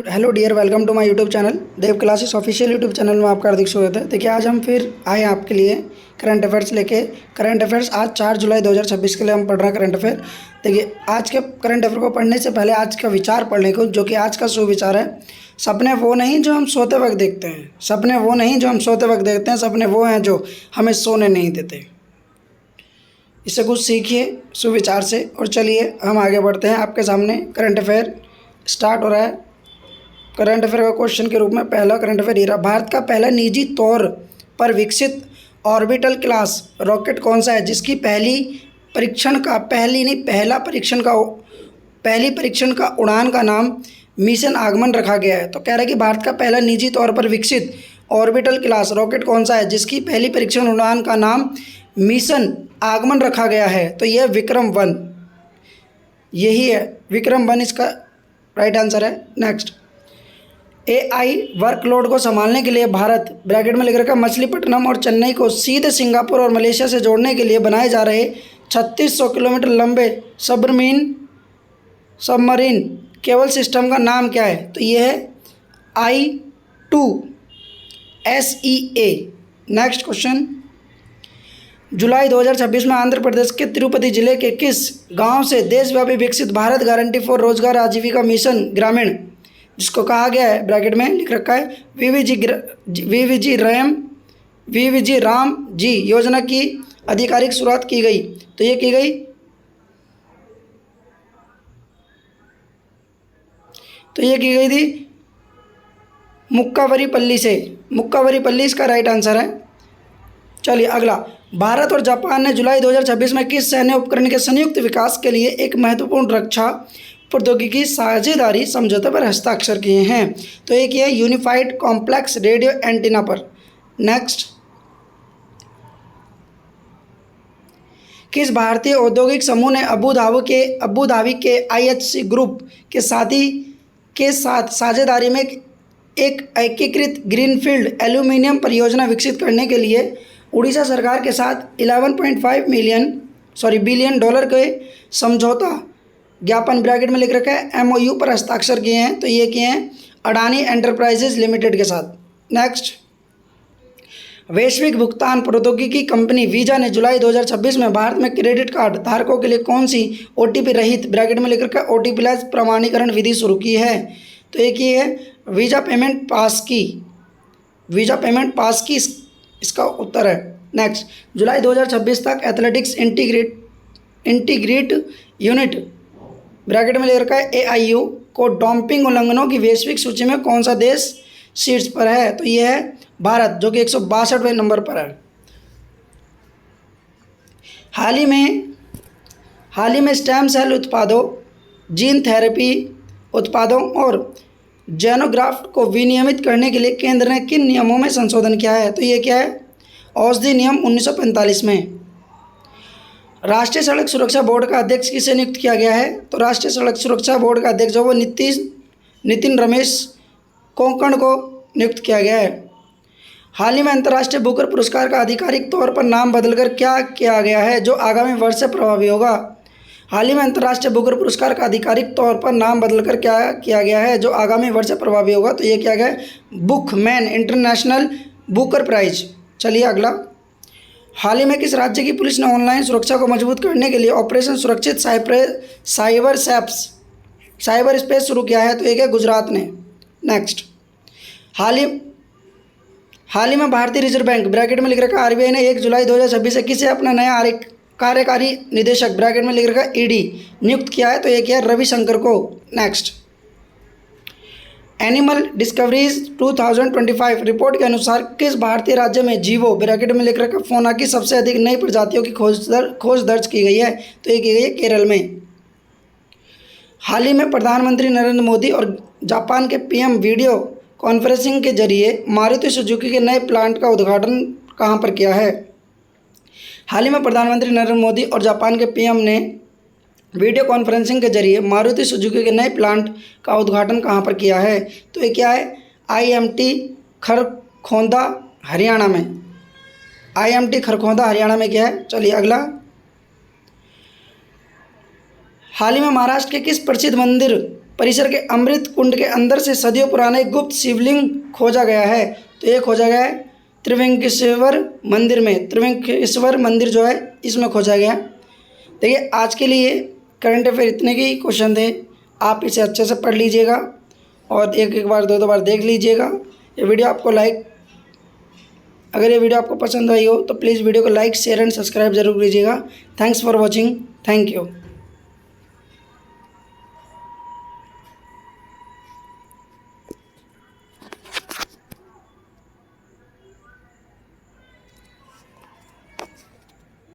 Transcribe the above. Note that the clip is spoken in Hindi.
Hello dear, welcome to my YouTube channel Dev classes official YouTube channel में आपका हार्दिक स्वागत है। देखिए, आज हम फिर आए आपके लिए करंट अफेयर्स लेके। करंट अफेयर्स आज 4 जुलाई 2026 के लिए हम पढ़ रहे हैं करंट अफेयर। देखिए, आज के करंट अफेयर को पढ़ने से पहले आज का विचार पढ़ लें, जो कि आज का सुविचार है। सपने वो नहीं जो हम सोते वक्त देखते हैं, सपने वो नहीं जो हम सोते वक्त देखते हैं, सपने वो हैं जो हमें सोने नहीं देते। इससे कुछ सीखिए सुविचार से। और चलिए हम आगे बढ़ते हैं। आपके सामने करंट अफेयर स्टार्ट हो रहा है। करंट अफेयर का क्वेश्चन के रूप में पहला करंट अफेयर ये रहा। भारत का पहला निजी तौर पर विकसित ऑर्बिटल क्लास रॉकेट कौन सा है, जिसकी पहली परीक्षण का उड़ान का नाम मिशन आगमन रखा गया है। तो कह रहा है कि भारत का पहला निजी तौर पर विकसित ऑर्बिटल क्लास रॉकेट कौन सा है, जिसकी पहली परीक्षण उड़ान का नाम मिशन आगमन रखा गया है। तो यह विक्रम-1 यही है। विक्रम-1 इसका राइट आंसर है। नेक्स्ट, एआई वर्कलोड को संभालने के लिए भारत ब्रैकेट में लिख रखा मछलीपट्टनम और चेन्नई को सीधे सिंगापुर और मलेशिया से जोड़ने के लिए बनाए जा रहे 3600 किलोमीटर लंबे सबमरीन केबल सिस्टम का नाम क्या है। तो ये है I2SEA। नेक्स्ट क्वेश्चन, जुलाई 2026 में आंध्र प्रदेश के तिरुपति जिले के किस गांव से देशव्यापी विकसित भारत गारंटी फॉर रोजगार आजीविका मिशन ग्रामीण, जिसको कहा गया है ब्रैकेट में लिख रखा है वीवीजी राम जी योजना की आधिकारिक शुरुआत की गई। तो ये की गई थी मुक्कावरीपल्ली से। मुक्कावरीपल्ली इसका राइट आंसर है। चलिए अगला, भारत और जापान ने जुलाई 2026 में किस सैन्य उपकरण के संयुक्त विकास के लिए एक महत्वपूर्ण रक्षा प्रौद्योगिकी साझेदारी समझौते पर हस्ताक्षर किए हैं। तो एक ये यूनिफाइड कॉम्प्लेक्स रेडियो एंटीना पर। नेक्स्ट, किस भारतीय औद्योगिक समूह ने अबू धाबी के IHC ग्रुप के साथ साझेदारी में एक एकीकृत ग्रीनफील्ड एल्यूमीनियम परियोजना विकसित करने के लिए उड़ीसा सरकार के साथ 11.5 बिलियन डॉलर के समझौता ज्ञापन ब्रैकेट में लिख रखा है MOU पर हस्ताक्षर किए हैं। तो ये किए हैं अडानी एंटरप्राइजेज लिमिटेड के साथ। नेक्स्ट, वैश्विक भुगतान प्रौद्योगिकी कंपनी वीजा ने जुलाई 2026 में भारत में क्रेडिट कार्ड धारकों के लिए कौन सी OTP रहित ब्रैकेट में लिख रखा है OTP लेस प्रमाणीकरण विधि शुरू की है। तो एक ये है वीजा पेमेंट पास की इसका उत्तर है। नेक्स्ट, जुलाई 2026 तक एथलेटिक्स इंटीग्रेट यूनिट ब्रैकेट में ले रखा है AIU को डोपिंग उल्लंघनों की वैश्विक सूची में कौन सा देश शीर्ष पर है। तो ये है भारत, जो कि 162वें नंबर पर है। हाल ही में स्टेम सेल उत्पादों, जीन थेरेपी उत्पादों और जेनोग्राफ्ट को विनियमित करने के लिए केंद्र ने किन नियमों में संशोधन किया है। तो ये क्या है औषधि नियम 1945 में। राष्ट्रीय सड़क सुरक्षा बोर्ड का अध्यक्ष किसे नियुक्त किया गया है। तो राष्ट्रीय सड़क सुरक्षा बोर्ड का अध्यक्ष जो वो नितिन रमेश कोंकण को नियुक्त किया गया है। हाल ही में अंतर्राष्ट्रीय बुकर पुरस्कार का आधिकारिक तौर पर नाम बदलकर क्या किया गया है, जो आगामी वर्ष से प्रभावी होगा। हाल ही में अंतर्राष्ट्रीय बुकर पुरस्कार का आधिकारिक तौर पर नाम बदलकर क्या किया गया है, जो आगामी वर्ष से प्रभावी होगा। तो ये किया गया है बुकमैन इंटरनेशनल बुकर प्राइज। चलिए अगला, हाल ही में किस राज्य की पुलिस ने ऑनलाइन सुरक्षा को मजबूत करने के लिए ऑपरेशन सुरक्षित साइबर स्पेस शुरू किया है। तो एक है गुजरात ने। नेक्स्ट, हाल ही में भारतीय रिजर्व बैंक ब्रैकेट में लिख रखा RBI ने 1 जुलाई 2026 से किसे अपना नया कार्यकारी निदेशक ब्रैकेट में लिख रखा ED नियुक्त किया है। तो एक है रविशंकर को। नेक्स्ट, एनिमल डिस्कवरीज 2025 रिपोर्ट के अनुसार किस भारतीय राज्य में जीवो ब्रैकेट में लिख रखा फोना की सबसे अधिक नई प्रजातियों की खोज दर्ज की गई है। तो ये की गई है केरल में। हाल ही में प्रधानमंत्री नरेंद्र मोदी और जापान के PM वीडियो कॉन्फ्रेंसिंग के जरिए मारुति सुजुकी के नए प्लांट का उद्घाटन कहाँ पर किया है। हाल ही में प्रधानमंत्री नरेंद्र मोदी और जापान के PM ने वीडियो कॉन्फ्रेंसिंग के जरिए मारुति सुजुकी के नए प्लांट का उद्घाटन कहाँ पर किया है। तो ये क्या है IMT खरखोंदा हरियाणा में। IMT खरखोंदा हरियाणा में क्या है। चलिए अगला, हाल ही में महाराष्ट्र के किस प्रसिद्ध मंदिर परिसर के अमृत कुंड के अंदर से सदियों पुराना एक गुप्त शिवलिंग खोजा गया है। तो ये खोजा गया है त्रिवेंकेश्वर मंदिर में। त्रिवेंकेश्वर मंदिर जो है इसमें खोजा गया। देखिए आज के लिए करंट अफेयर इतने के ही क्वेश्चन थे, आप इसे अच्छे से पढ़ लीजिएगा और एक बार दो बार देख लीजिएगा। ये वीडियो आपको अगर ये वीडियो आपको पसंद आई हो तो प्लीज़ वीडियो को लाइक शेयर एंड सब्सक्राइब जरूर कीजिएगा। Thanks for watching. Thank you.